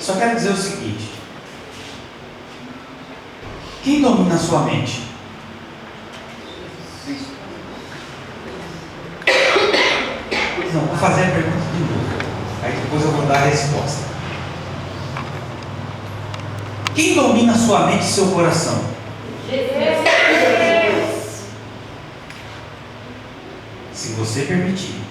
só quero dizer o seguinte: quem domina a sua mente? Não, vou fazer a pergunta de novo, aí depois eu vou dar a resposta. Quem domina a sua mente e seu coração? Jesus. Se você permitir.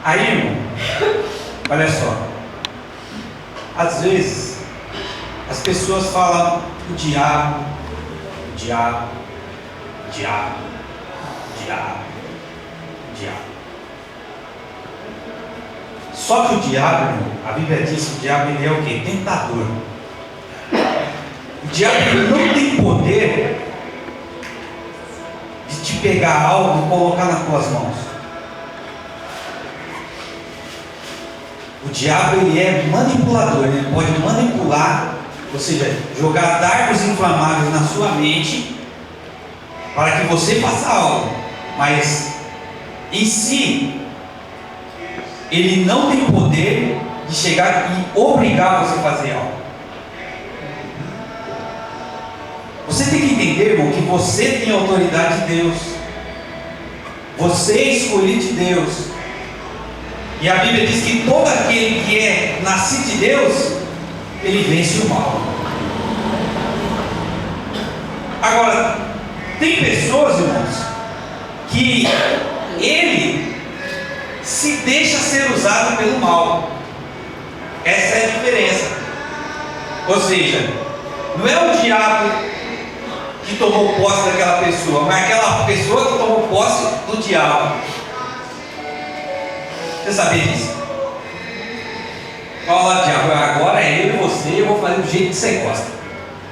Aí, irmão, olha só. Às vezes, as pessoas falam o diabo, o diabo, o diabo, o diabo, o diabo. Só que o diabo, irmão, a Bíblia diz que o diabo ele é o quê? Tentador. O diabo ele não tem poder de te pegar algo e colocar nas tuas mãos. O diabo ele é manipulador, ele pode manipular, ou seja, jogar dardos inflamáveis na sua mente para que você faça algo, mas em si ele não tem poder de chegar e obrigar você a fazer algo. Você tem que entender, irmão, que você tem a autoridade de Deus. Você é escolhido de Deus. E a Bíblia diz que todo aquele que é nascido de Deus, ele vence o mal. Agora, tem pessoas, irmãos, que ele se deixa ser usado pelo mal. Essa é a diferença. Ou seja, não é o diabo que tomou posse daquela pessoa, mas aquela pessoa que tomou posse do diabo. Você sabia disso? Olha lá, diabo, agora é eu e você, eu vou fazer do jeito que você gosta,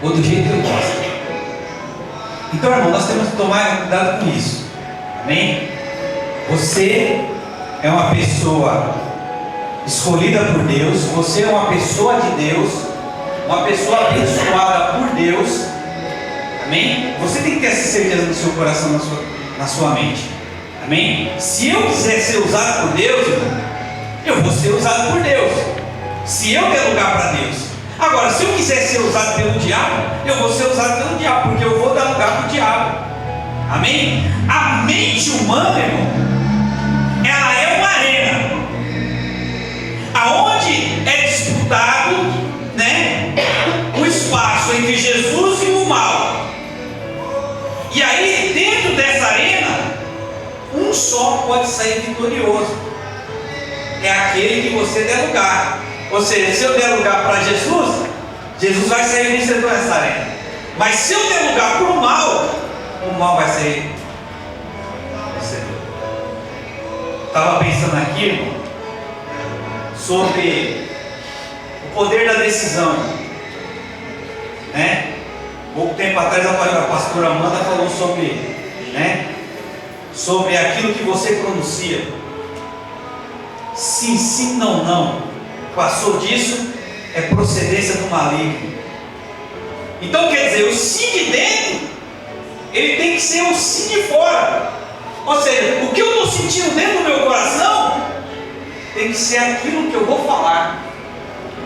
ou do jeito que eu gosto. Então, irmão, nós temos que tomar cuidado com isso. Amém? Você é uma pessoa escolhida por Deus, você é uma pessoa de Deus, uma pessoa abençoada por Deus. Amém? Você tem que ter essa certeza no seu coração, na sua mente. Amém? Se eu quiser ser usado por Deus, irmão, eu vou ser usado por Deus. Se eu der lugar para Deus. Agora, se eu quiser ser usado pelo diabo, eu vou ser usado pelo diabo, porque eu vou dar lugar para o diabo. Amém? A mente humana, irmão, ela é uma arena, aonde é disputado, né, o espaço entre Jesus e o mal. E aí, dentro dessa arena, um só pode sair vitorioso. É aquele que você der lugar. Ou seja, se eu der lugar para Jesus, Jesus vai sair vencedor nessa arena. Mas se eu der lugar para o mal vai sair vencedor. Estava pensando aqui, irmão, sobre o poder da decisão, né? Pouco tempo atrás a pastora Amanda falou sobre, né, sobre aquilo que você pronuncia. Sim, sim, não, não. Passou disso, é procedência do maligno. Então quer dizer, o sim de dentro, ele tem que ser o sim de fora. Ou seja, o que eu estou sentindo dentro do meu coração, tem que ser aquilo que eu vou falar.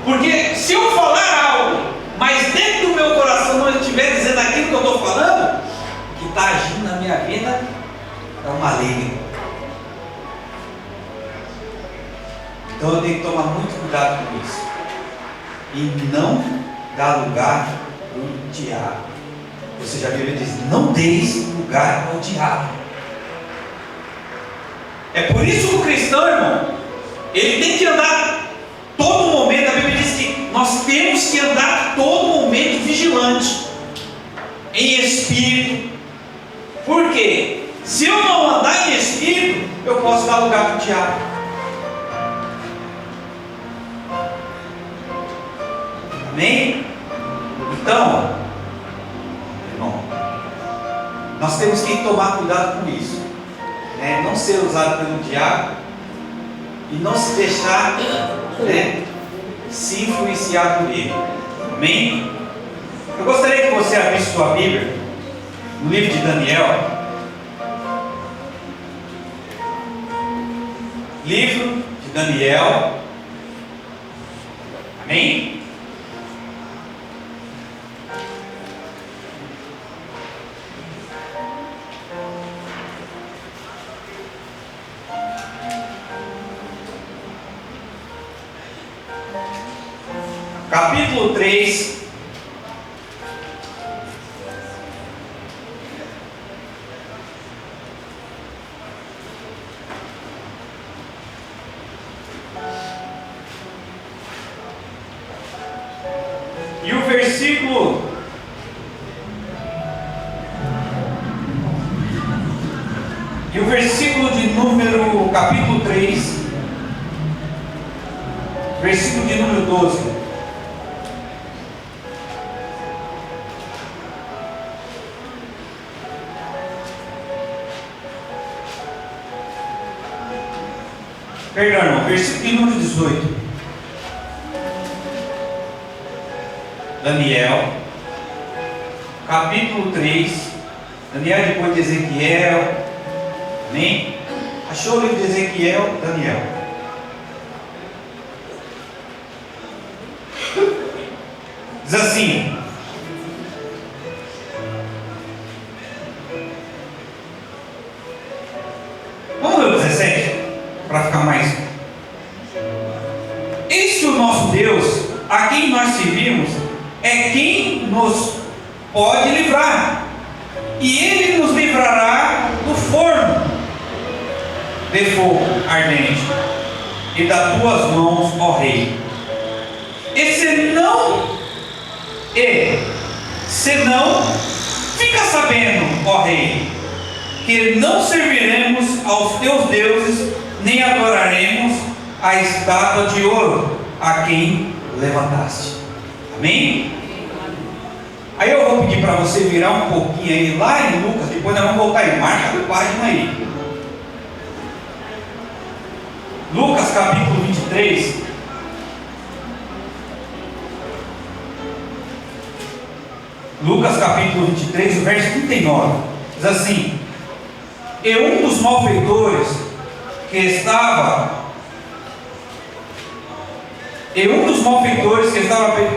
Porque se eu falar algo, mas dentro do meu coração não estiver dizendo aquilo que eu estou falando, o que está agindo na minha vida é o maligno. Então eu tenho que tomar muito cuidado com isso. E não dar lugar ao diabo. Ou seja, a Bíblia diz, não deis lugar ao diabo. É por isso que o cristão, irmão, ele tem que andar todo momento. A Bíblia diz que nós temos que andar todo momento vigilante, em espírito. Por quê? Se eu não andar em espírito, eu posso dar lugar para o diabo. Amém? Então, irmão, nós temos que tomar cuidado com isso, né? Não ser usado pelo diabo e não se deixar, né, se influenciar por ele. Amém? Eu gostaria que você abrisse sua Bíblia no livro de Daniel. livro de Daniel. Amém? Capítulo 3. E o versículo de número, capítulo 3, versículo de número 12. Perdão, irmão, versículo de número 18. Daniel, capítulo 3. Daniel depois de Ezequiel. Amém? Achou o livro de Ezequiel? Daniel. Diz assim: vamos ler o 17 para ficar mais. Este o nosso Deus, a quem nós servimos, é quem nos pode livrar, e Ele nos livrará do forno de fogo ardente e das tuas mãos, ó Rei. E senão, fica sabendo, ó Rei, que não serviremos aos teus deuses, nem adoraremos a estátua de ouro a quem levantaste. Amém? Aí eu vou pedir para você virar um pouquinho aí lá em Lucas, depois nós vamos voltar em Marcos, a página aí. Lucas capítulo 23. Lucas capítulo 23, o verso 39. Diz assim: e um dos malfeitores que estava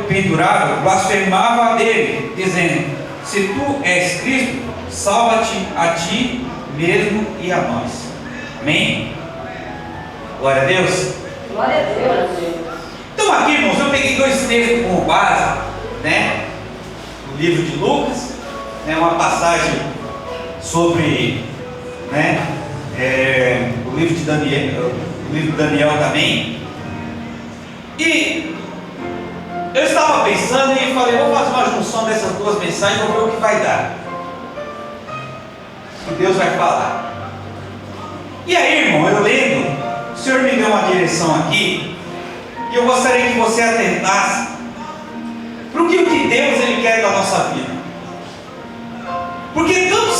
pendurado blasfemava dele, dizendo: se tu és Cristo, salva-te a ti mesmo e a nós. Amém? Glória a Deus. Glória a Deus. Então aqui, irmãos, eu peguei dois textos como base, né? O livro de Lucas, né? Uma passagem sobre, né? O livro de Daniel também. E eu estava pensando e falei, vou fazer uma junção dessas duas mensagens, vou ver o que vai dar, o que Deus vai falar. E aí, irmão, eu lendo, o Senhor me deu uma direção aqui, e eu gostaria que você atentasse para o que Deus Ele quer da nossa vida. Porque tanto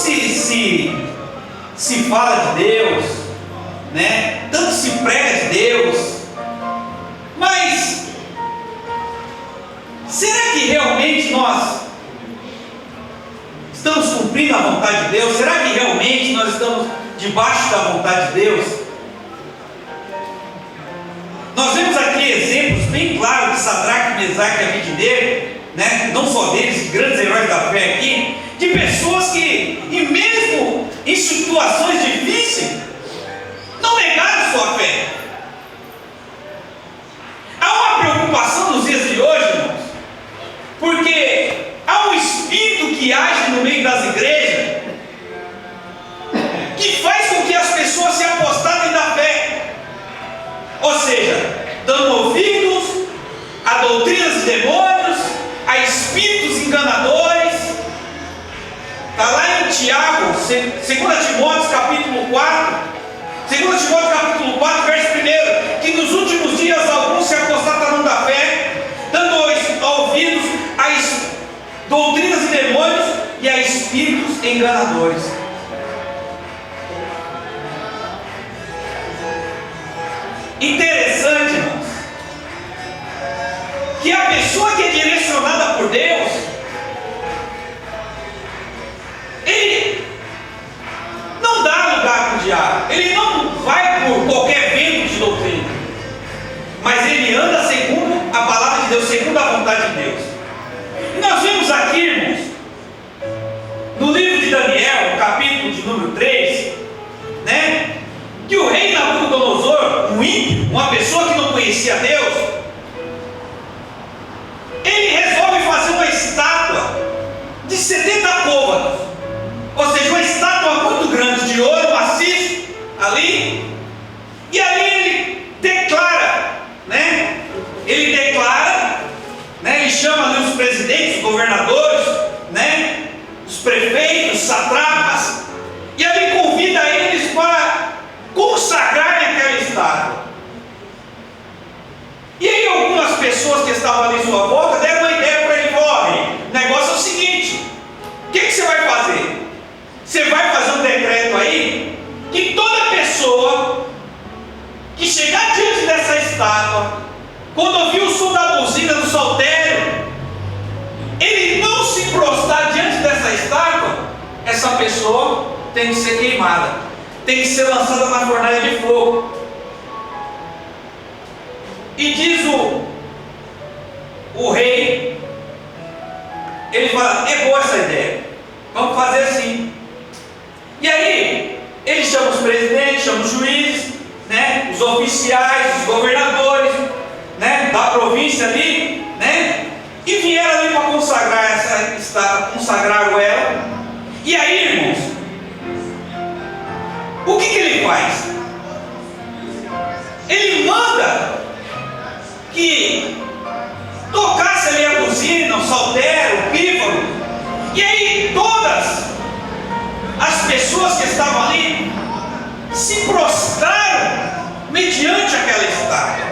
se fala de Deus, né? Tanto se prega de Deus, mas será que realmente nós estamos cumprindo a vontade de Deus? Será que realmente nós estamos debaixo da vontade de Deus? Nós vemos aqui exemplos bem claros de Sadraque, Mesaque e Abednego, né? Não só deles, grandes heróis da fé aqui, de pessoas que, e mesmo em situações difíceis, não negaram sua fé. Há uma preocupação nos dias de hoje, irmãos, porque há um espírito que age no meio das igrejas, que faz com que as pessoas se apostatem da fé, ou seja, dando ouvidos a doutrinas de demônios, a espíritos enganadores. Está lá em Tiago, 2 Timóteo capítulo 4, 2 Timóteo capítulo 4, verso 1, que nos últimos dias alguns se apostatarão da fé, dando ouvidos a doutrinas de demônios e a espíritos enganadores. Interessante, irmãos, que a pessoa que é direcionada por Deus, ele não dá lugar para o diabo, ele não vai por qualquer vento uma pessoa que não conhecia Deus, ele resolve fazer uma estátua de 70 côvados, ou seja, uma estátua muito grande de ouro maciço ali, e ali ele declara, né? Ele chama ali os presidentes, os governadores, né? Os prefeitos, satrapas, e ali convida eles para consagrarem aquela estátua. E aí algumas pessoas que estavam ali em sua volta deram uma ideia para ele: olha, o negócio é o seguinte, o que você vai fazer? Você vai fazer um decreto aí, que toda pessoa que chegar diante dessa estátua, quando ouvir o som da buzina do saltério, ele não se prostrar diante dessa estátua, essa pessoa tem que ser queimada, tem que ser lançada na fornalha de fogo. E diz o rei, ele fala: é boa essa ideia, vamos fazer assim. E aí ele chama os presidentes, chama os juízes, né, os oficiais, os governadores, né, da província ali, né, e vieram ali para consagrar essa estátua, consagraram ela. E aí, irmãos, o que ele faz? Ele manda que tocasse ali a buzina, o saltério, o pífaro, e aí todas as pessoas que estavam ali se prostraram mediante aquela estátua.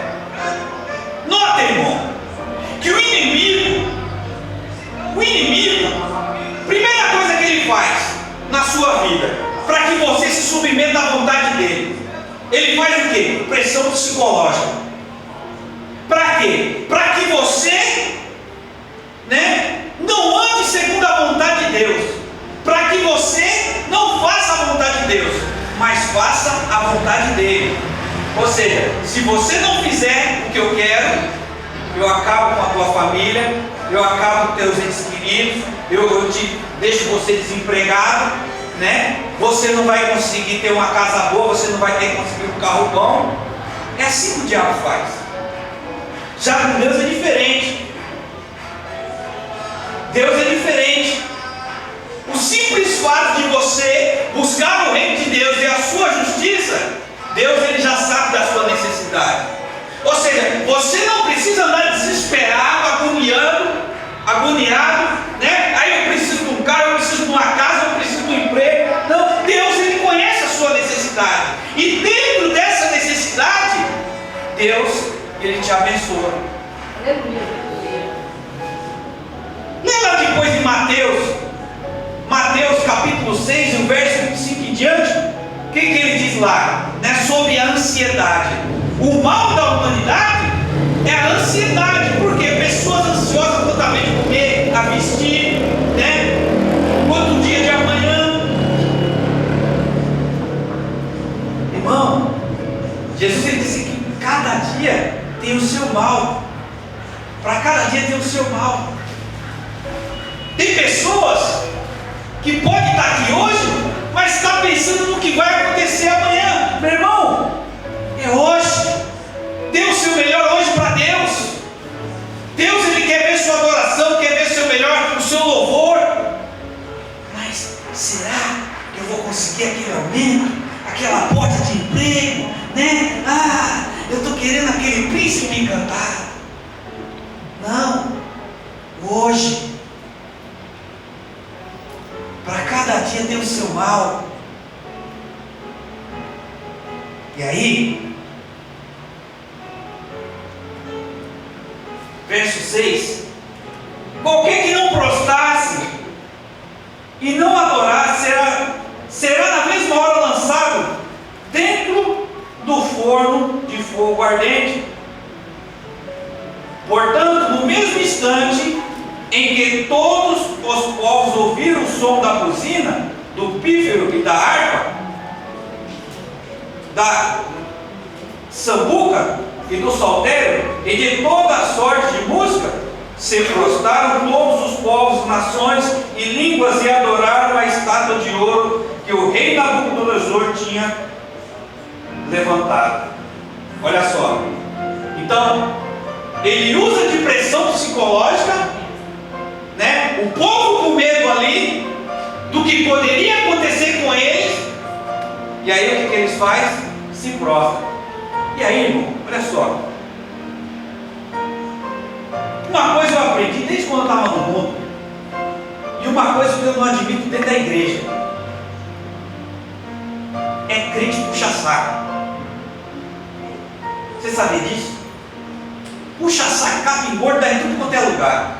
Nota, irmão, que o inimigo, primeira coisa que ele faz na sua vida, para que você se submeta à vontade dele, ele faz o quê? Pressão psicológica. Para quê? Para que você, né, não ande segundo a vontade de Deus, para que você não faça a vontade de Deus, mas faça a vontade dele. Ou seja, se você não fizer o que eu quero, eu acabo com a tua família, eu acabo com teus entes queridos, eu te deixo você desempregado, né? Você não vai conseguir ter uma casa boa, você não vai ter que conseguir um carro bom. É assim que o diabo faz. Já com Deus é diferente. Deus é diferente. O simples fato de você buscar o reino de Deus e a sua justiça, Deus ele já sabe da sua necessidade. Ou seja, você não precisa andar desesperado, agoniado, né? Aí eu preciso de um carro, eu preciso de uma casa, eu preciso de um emprego. Não, Deus ele conhece a sua necessidade. E dentro dessa necessidade, Deus ele te abençoa. Lê lá depois em Mateus capítulo 6, o verso 25 em diante, o que ele diz lá? Né, sobre a ansiedade. O mal da humanidade é a ansiedade. Por quê? Pessoas ansiosas quanto a bem de comer, a vestir, né? Quanto o dia de amanhã. Irmão, Jesus ele disse que cada dia tem o seu mal. Para cada dia tem o seu mal. Tem pessoas que podem estar aqui hoje, mas está pensando no que vai acontecer amanhã. Meu irmão, é hoje. Dê o seu melhor hoje para Deus. Deus ele quer ver sua adoração, quer ver o seu melhor, o seu louvor. Mas será que eu vou conseguir aquele aumento, aquela porta de emprego, né? Ah, eu estou querendo aquele príncipe encantado. Não, hoje. Para cada dia tem o seu mal. E aí, verso 6: qualquer que não prostrasse e não adorasse será na mesma hora lançado dentro do forno de fogo ardente. Portanto, no mesmo instante em que todos os povos ouviram o som da buzina, do pífaro e da harpa, da sambuca e do saltério, e de toda a sorte de música, se prostraram todos os povos, nações e línguas e adoraram a estátua de ouro que o rei Nabucodonosor tinha levantado. Olha só. Então, ele usa de pressão psicológica, né? O povo com medo ali do que poderia acontecer com eles. E aí o que eles fazem? Se prostram. E aí, irmão, olha só. Uma coisa eu aprendi desde quando eu estava no mundo, e uma coisa que eu não admito dentro da igreja, é crente puxa-saco. Você sabia disso? Puxa-saco, capim gordo, dá em tudo quanto é lugar.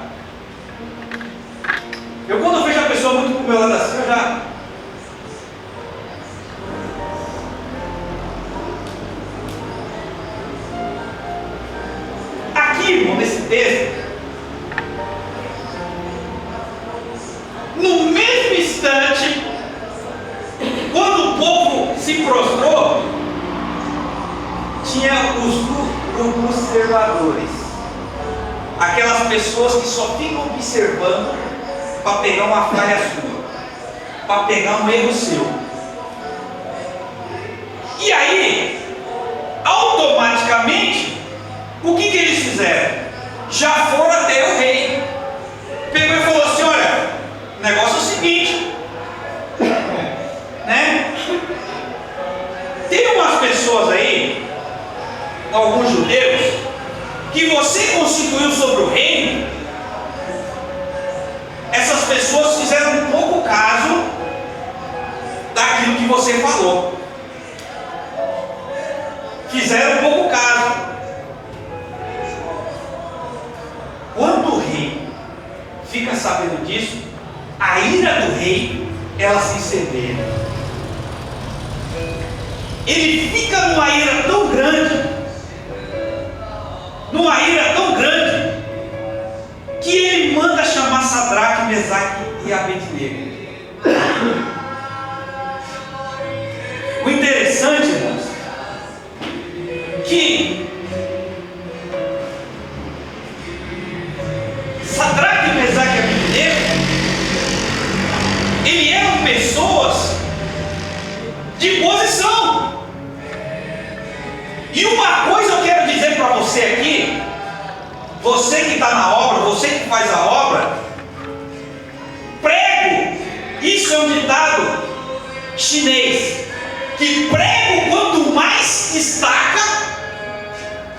Eu, quando eu vejo a pessoa muito pro meu lado assim, eu já... Aqui, irmão, nesse texto, no mesmo instante, quando o povo se prostrou, tinha os observadores, aquelas pessoas que só ficam observando para pegar uma falha sua, para pegar um erro seu. E aí, automaticamente, o que eles fizeram? Já foram até o rei. Pegou e falou assim: olha, o negócio é o seguinte, né? Tem umas pessoas aí, alguns judeus, que você constituiu sobre o reino. Essas pessoas fizeram um pouco caso daquilo que você falou. Fizeram um pouco caso. Quando o rei fica sabendo disso, a ira do rei, ela se incendeia. Ele fica numa ira tão grande, que ele manda chamar Sadraque, Mesaque e Abednego. O interessante, irmãos, que Sadraque, Mesaque e Abednego, eles eram pessoas de posição. E uma coisa eu quero dizer para você aqui, você que está na obra, você que faz a obra, prego, isso é um ditado chinês, que prego quanto mais destaca,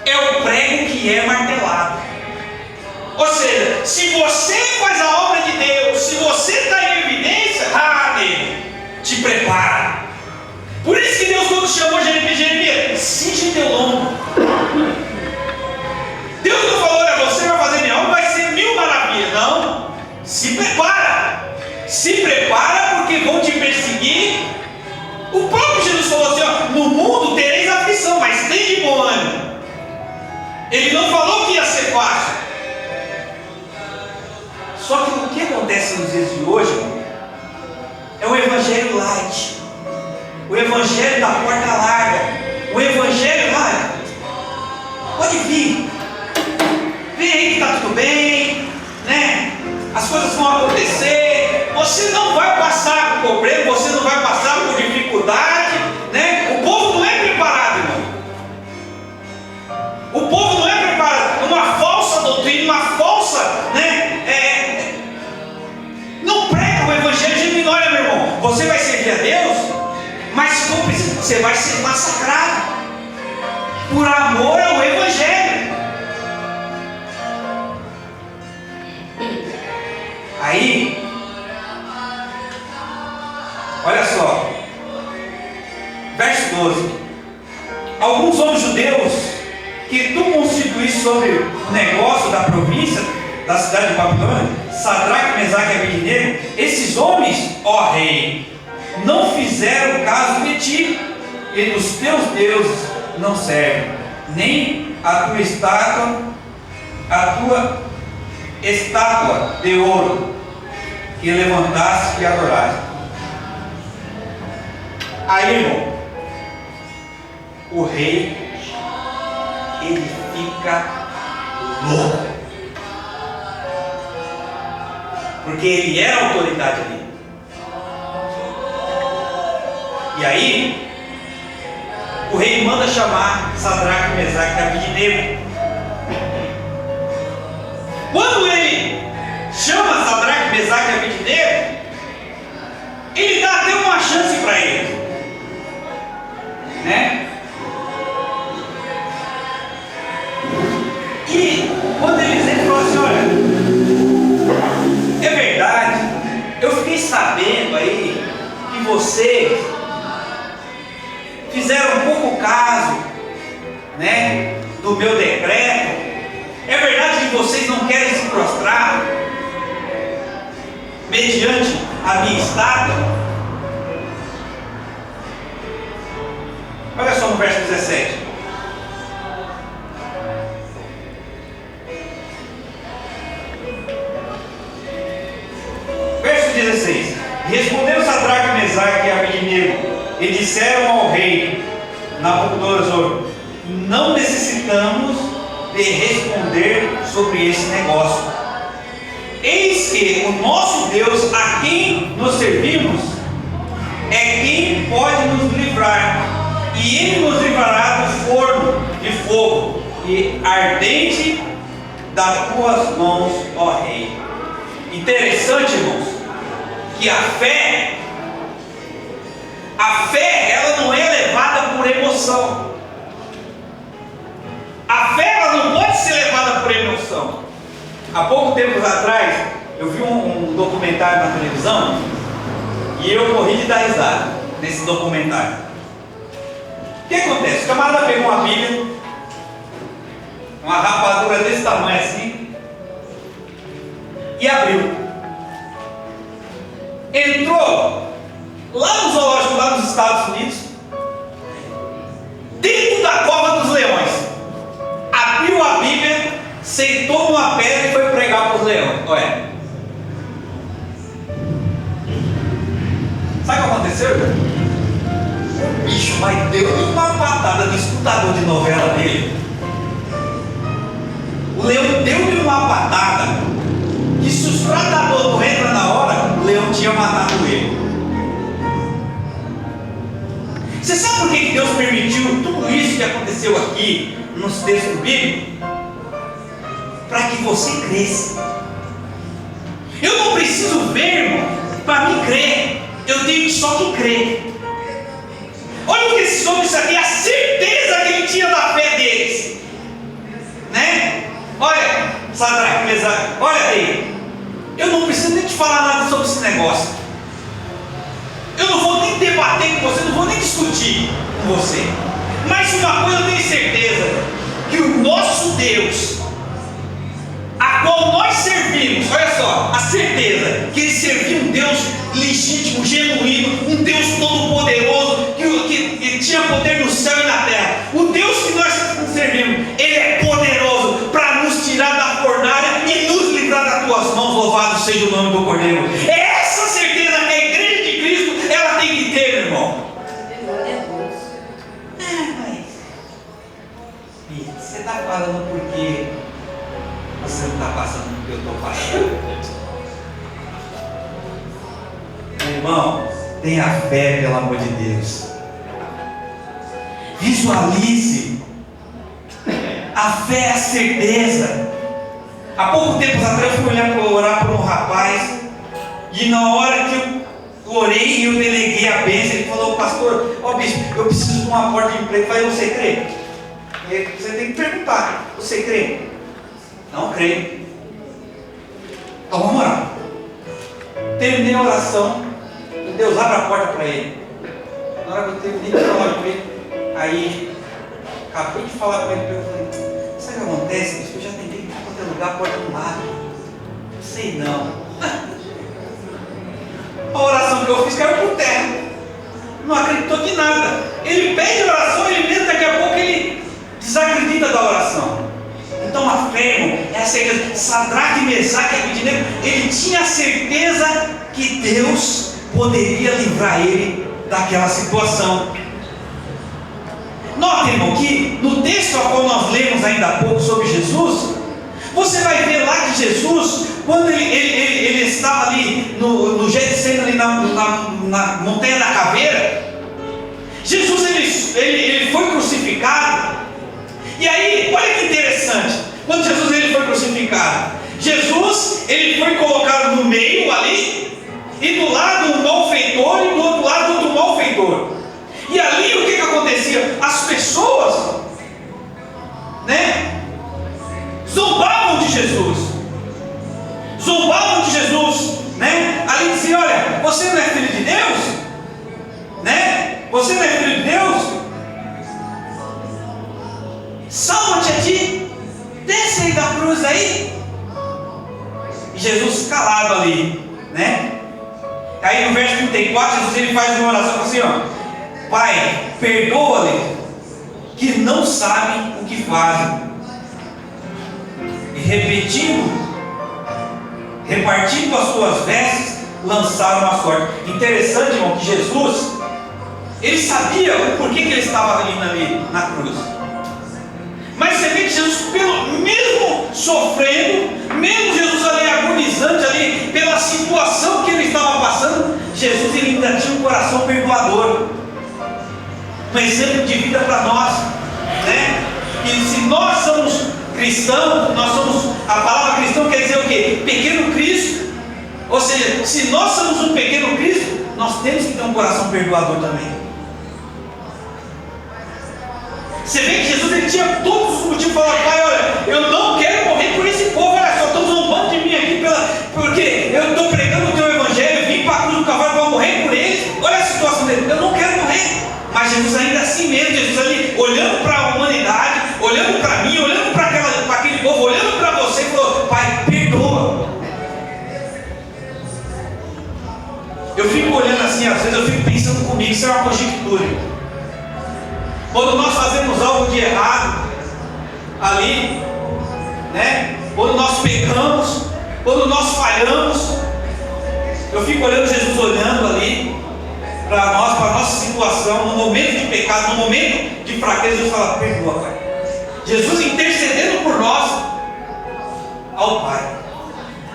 é o prego que é martelado. Ou seja, se você faz a obra de Deus, se você está em evidência, nego, te prepara. Por isso que Deus, quando chamou Jeremias, cinge teu lombo. Deus não falou: olha, você vai fazer minha obra, vai ser 1000 maravilhas. Não, se prepara. Se prepara, porque vão te perseguir. O próprio Jesus falou assim: ó, no mundo tereis aflição, mas tem de bom ânimo. Ele não falou que ia ser fácil. Só que o que acontece nos dias de hoje é o evangelho light, o evangelho da porta larga, o evangelho lá, pode vir, vem aí que está tudo bem, né? As coisas vão acontecer, você não vai passar por problema, você não vai passar por dificuldade, né? O povo não é preparado, irmão. O povo não é preparado. Uma falsa doutrina, uma falsa, né? Não prega o evangelho genuíno. Olha, meu irmão, você vai servir a Deus, mas se for preciso, você vai ser massacrado por amor ao evangelho. Aí, olha só, verso 12: alguns homens judeus que tu constituíste sobre o negócio da província, da cidade de Babilônia, Sadraque, Mesaque e Abednego, esses homens, ó rei, não fizeram caso de ti, e dos teus deuses não servem, nem a tua estátua de ouro que levantaste e adoraste. Aí, irmão, o rei, ele fica louco, porque ele era a autoridade ali. E aí, o rei manda chamar Sadraque, Mesaque e Abednego. Quando ele chama Sadraque, Mesaque e Abednego, ele dá até uma chance para eles, né? E quando ele falou assim: olha, é verdade, eu fiquei sabendo aí que vocês fizeram um pouco caso, né, do meu decreto. É verdade que vocês não querem se prostrar mediante a minha estátua? Olha só no verso 17. Verso 16. Responderam Sadraque, Mesaque e Abednego e disseram ao rei Nabucodonosor: não necessitamos de responder sobre esse negócio. Eis que o nosso Deus, a quem nos servimos, é quem pode nos livrar, e Ele nos livrará do forno de fogo e ardente das tuas mãos, ó rei. Interessante, irmãos, que a fé ela não é levada por emoção. A fé ela não pode ser levada por emoção. Há pouco tempo atrás, eu vi um documentário na televisão e eu morri de dar risada nesse documentário. O que acontece? O camarada pegou uma Bíblia, uma rapadura desse tamanho assim, e abriu. Entrou lá no zoológico, lá nos Estados Unidos, dentro da cova dos leões. Abriu a Bíblia, sentou numa pedra e foi pregar para os leões. Olha. Sabe o que aconteceu, cara? O bicho, mas deu uma patada no escutador de novela dele. O leão deu-lhe uma patada que, se os tratadores não entram na hora, o leão tinha matado ele. Você sabe por que Deus permitiu tudo isso que aconteceu aqui nos textos bíblicos? Para que você cresça. Eu não preciso ver, irmão, para mim crer. Eu tenho só que crer. Olha o que esses homens aqui, a certeza que ele tinha da fé deles, né? Olha, Sadraque, Mesaque, olha aí. Eu não preciso nem te falar nada sobre esse negócio. Eu não vou nem debater com você, não vou nem discutir com você. Mas uma coisa eu tenho certeza: que o nosso Deus, a qual nós servimos, olha só, a certeza que ele servia um Deus legítimo, genuíno, um Deus todo-poderoso, que tinha poder no céu e na terra. O Deus que nós servimos, ele é poderoso para nos tirar da fornalha e nos livrar das tuas mãos. Louvado seja o nome do Cordeiro. Essa certeza que a igreja de Cristo ela tem que ter, meu irmão. Mas você está falando porque você não está passando o que eu estou passando. Meu irmão, tenha fé, pelo amor de Deus. Visualize. A fé é a certeza. Há pouco tempo atrás eu fui orar por um rapaz, e na hora que eu orei e eu deleguei a bênção, ele falou: pastor, ó bispo, eu preciso de uma porta de emprego. Eu falei: você crê? Você tem que perguntar: você crê? Não creio. Então vamos orar. Terminei a oração, e Deus abre a porta para ele. Na hora que eu terminei de falar com ele, aí acabei de falar com ele, eu falei: sabe o que acontece, bispo? Eu já tentei em qualquer lugar, a porta do lado. Não sei não. A oração que eu fiz caiu por terra. Não acreditou de nada. Ele pede oração, ele mesmo daqui a pouco ele desacredita da oração. Então a fé, irmão, é a certeza. Sadraque, Mesaque e Abednego, ele tinha a certeza que Deus poderia livrar ele daquela situação. Note, irmão, que no texto a qual nós lemos ainda há pouco sobre Jesus, você vai ver lá que Jesus, quando ele estava ali no Getsemane, ali na montanha da caveira, Jesus ele foi E aí, olha que interessante, quando Jesus ele foi crucificado, Jesus ele foi colocado no meio ali, e do lado um malfeitor, e do outro lado outro malfeitor. E ali o que acontecia? As pessoas, né, zombavam de Jesus, né? Ali dizia: olha, você não é filho de Deus, né? Você não é filho de Deus? Salva-te a ti, desce aí da cruz aí. E Jesus calado ali, né? Aí no verso 34, Jesus ele faz uma oração assim, ó: Pai, perdoa-lhe, que não sabem o que fazem. E repartindo as suas vestes, lançaram a sorte. Interessante, irmão, que Jesus, ele sabia o porquê que ele estava ali na cruz. Mas você vê que Jesus, mesmo sofrendo, mesmo Jesus ali agonizante ali, pela situação que ele estava passando, Jesus ele ainda tinha um coração perdoador, um exemplo de vida para nós, né? E se nós somos cristãos, a palavra cristão quer dizer o quê? Pequeno Cristo. Ou seja, se nós somos um pequeno Cristo, nós temos que ter um coração perdoador também. Você vê que Jesus ele tinha todos os motivos para falar: Pai, olha, eu não quero morrer por esse povo, olha só, estão zombando de mim aqui, porque eu estou pregando o teu evangelho, vim para a cruz do Calvário para morrer por eles, olha a situação dele, eu não quero morrer. Mas Jesus ainda assim mesmo, Jesus ali olhando para a humanidade, olhando para mim, olhando para aquele povo, olhando para você, falou: Pai, perdoa. Eu fico olhando assim, às vezes eu fico pensando comigo, isso é uma conjectura. Quando nós fazemos algo de errado ali, né? Quando nós pecamos, quando nós falhamos, eu fico olhando Jesus olhando ali para nós, para a nossa situação, no momento de pecado, no momento de fraqueza. Jesus fala: perdoa, Pai. Jesus intercedendo por nós ao Pai: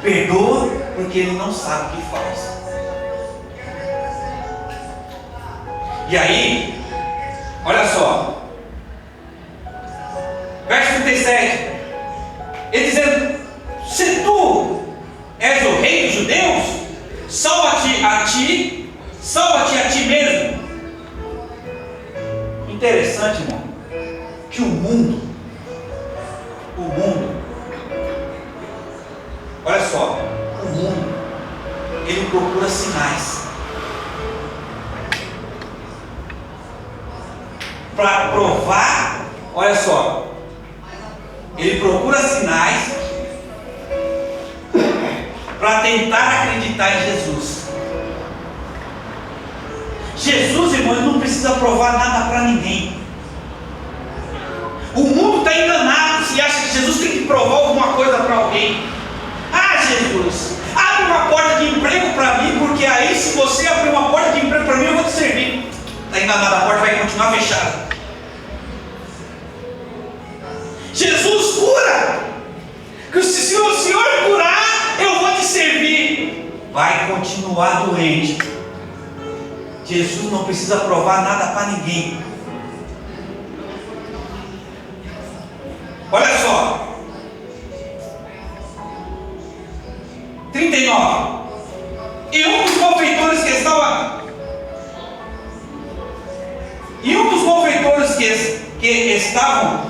perdoa, porque Ele não sabe o que faz. E aí, olha só, verso 37, ele dizendo: se tu és o rei dos judeus, salva-te a ti mesmo. Interessante, irmão, que o mundo, olha só, o mundo, ele procura sinais para provar. Olha só, ele procura sinais para tentar acreditar em Jesus. Jesus, irmão, ele não precisa provar nada para ninguém. O mundo está enganado se acha que Jesus tem que provar alguma coisa para alguém. Ah, Jesus, abre uma porta de emprego para mim, porque aí se você abrir uma porta de emprego para mim, eu vou te servir. Está enganado, a porta vai continuar fechada. Jesus cura, que se o Senhor curar, eu vou te servir. Vai continuar doente. Jesus não precisa provar nada para ninguém. Olha só, 39. E um dos malfeitores que estavam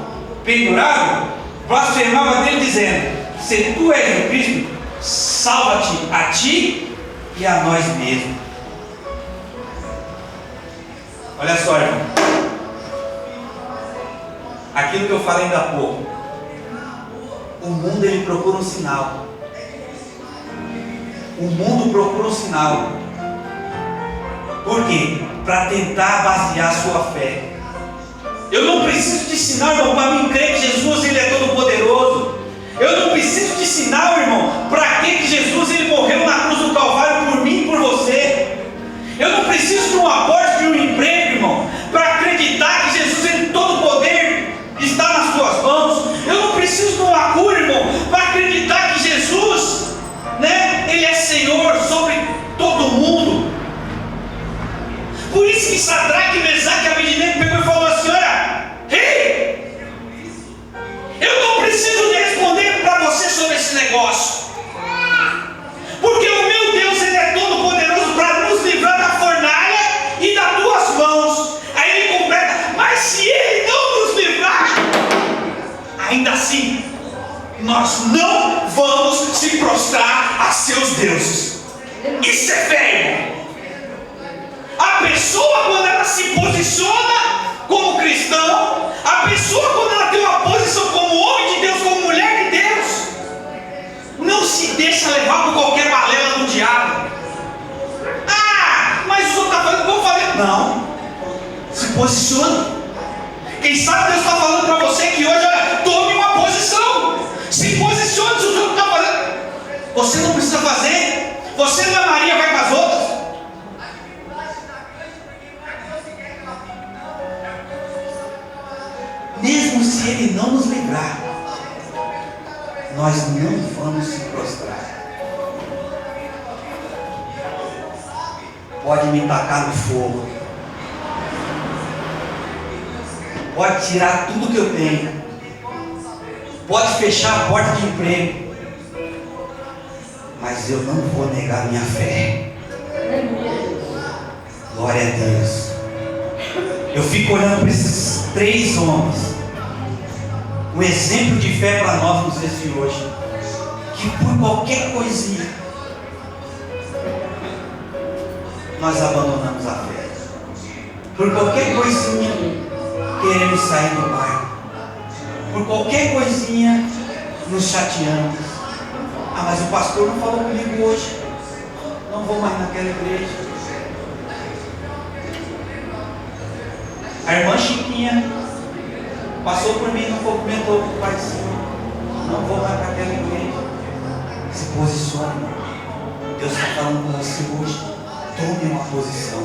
pendurados blasfemava dele, dizendo: se tu és o Cristo, salva-te a ti e a nós mesmos. Olha só, irmão, aquilo que eu falei ainda há pouco. O mundo ele procura um sinal. O mundo procura um sinal. Por quê? Para tentar basear a sua fé. Eu não preciso de sinal, irmão, para mim crer que Jesus ele é todo poderoso. Eu não preciso de sinal, irmão, para que Jesus ele morreu na cruz do Calvário por mim e por você. Eu não preciso de um aporte de um emprego, irmão, para acreditar que Jesus ele todo poder está nas tuas mãos. Eu não preciso de uma cura, irmão, para acreditar que Jesus, né, ele é Senhor sobre todo mundo. Por isso que Sadraque, Mesaque e Abednego pegou e falou assim: olha, rei, ainda assim, nós não vamos se prostrar a seus deuses. Isso é fé, irmão. A pessoa, quando ela se posiciona como cristão, a pessoa, quando ela tem uma posição como homem de Deus, como mulher de Deus, não se deixa levar por qualquer balela do diabo. Ah, mas o senhor está falando, vou fazer. Não, se posicione. Quem sabe Deus está falando para você que hoje, olha, tome uma posição. Se posicione. Se o senhor está fazendo, você não precisa fazer. Você não é Maria, vai com as outras. Mesmo se Ele não nos livrar, nós não vamos se prostrar. Pode me tacar no fogo, pode tirar tudo que eu tenho, pode fechar a porta de emprego, mas eu não vou negar minha fé. Glória a Deus. Eu fico olhando para esses 3 homens, um exemplo de fé para nós nos dias de hoje, que por qualquer coisinha nós abandonamos a fé. Por qualquer coisinha queremos sair do barco. Por qualquer coisinha nos chateamos. Ah, mas o pastor não falou comigo hoje, não vou mais naquela igreja. A irmã Chiquinha passou por mim, não cumprimentou com o pai de cima. Não vou mais para aquela igreja. Se posicione. Deus está falando com você hoje. Tome uma posição.